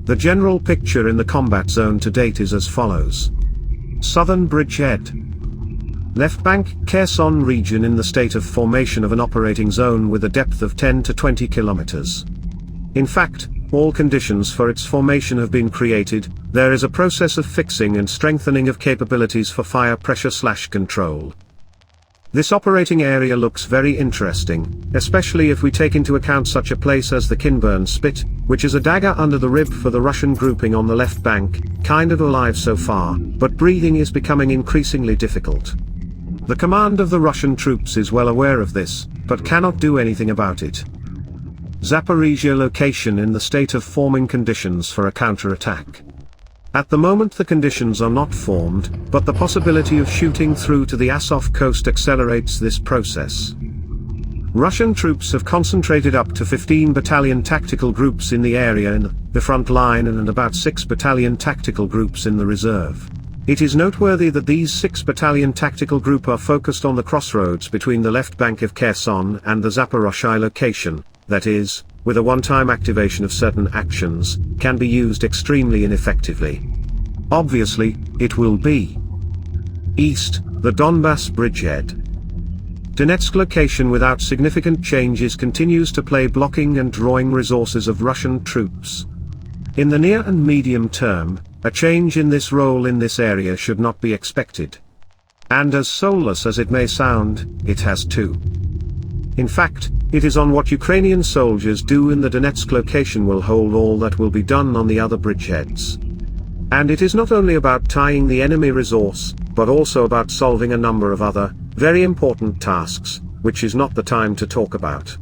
The general picture in the combat zone to date is as follows. Southern bridgehead. Left bank, Kherson region in the state of formation of an operating zone with a depth of 10 to 20 kilometers. In fact, all conditions for its formation have been created. There is a process of fixing and strengthening of capabilities for fire pressure/control. This operating area looks very interesting, especially if we take into account such a place as the Kinburn Spit, which is a dagger under the rib for the Russian grouping on the left bank, kind of alive so far, but breathing is becoming increasingly difficult. The command of the Russian troops is well aware of this, but cannot do anything about it. Zaporizhia location in the state of forming conditions for a counterattack. At the moment the conditions are not formed, but the possibility of shooting through to the Azov coast accelerates this process. Russian troops have concentrated up to 15 battalion tactical groups in the area in the front line and about 6 battalion tactical groups in the reserve. It is noteworthy that these 6 battalion tactical group are focused on the crossroads between the left bank of Kherson and the Zaporizhia location, that is, with a one-time activation of certain actions, can be used extremely ineffectively. Obviously, it will be. East, the Donbass bridgehead. Donetsk location without significant changes continues to play blocking and drawing resources of Russian troops. In the near and medium term, a change in this role in this area should not be expected. And as soulless as it may sound, it has to. In fact, it is on what Ukrainian soldiers do in the Donetsk location will hold all that will be done on the other bridgeheads. And it is not only about tying the enemy resource, but also about solving a number of other, very important tasks, which is not the time to talk about.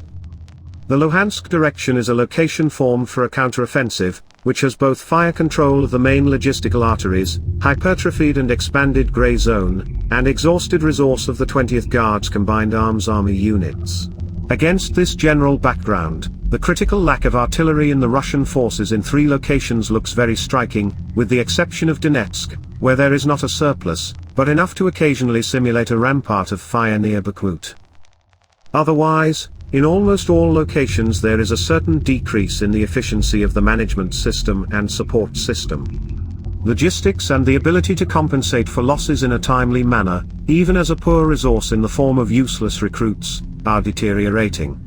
The Luhansk direction is a location formed for a counteroffensive, which has both fire control of the main logistical arteries, hypertrophied and expanded grey zone, and exhausted resource of the 20th Guards Combined Arms Army units. Against this general background, the critical lack of artillery in the Russian forces in 3 locations looks very striking, with the exception of Donetsk, where there is not a surplus, but enough to occasionally simulate a rampart of fire near Bakhmut. Otherwise, in almost all locations there is a certain decrease in the efficiency of the management system and support system. Logistics and the ability to compensate for losses in a timely manner, even as a poor resource in the form of useless recruits, are deteriorating.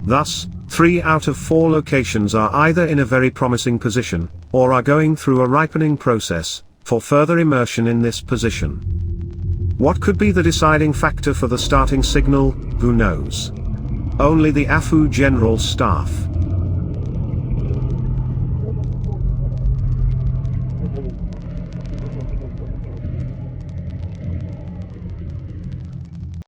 Thus, 3 out of 4 locations are either in a very promising position, or are going through a ripening process, for further immersion in this position. What could be the deciding factor for the starting signal, who knows? Only the AFU General Staff.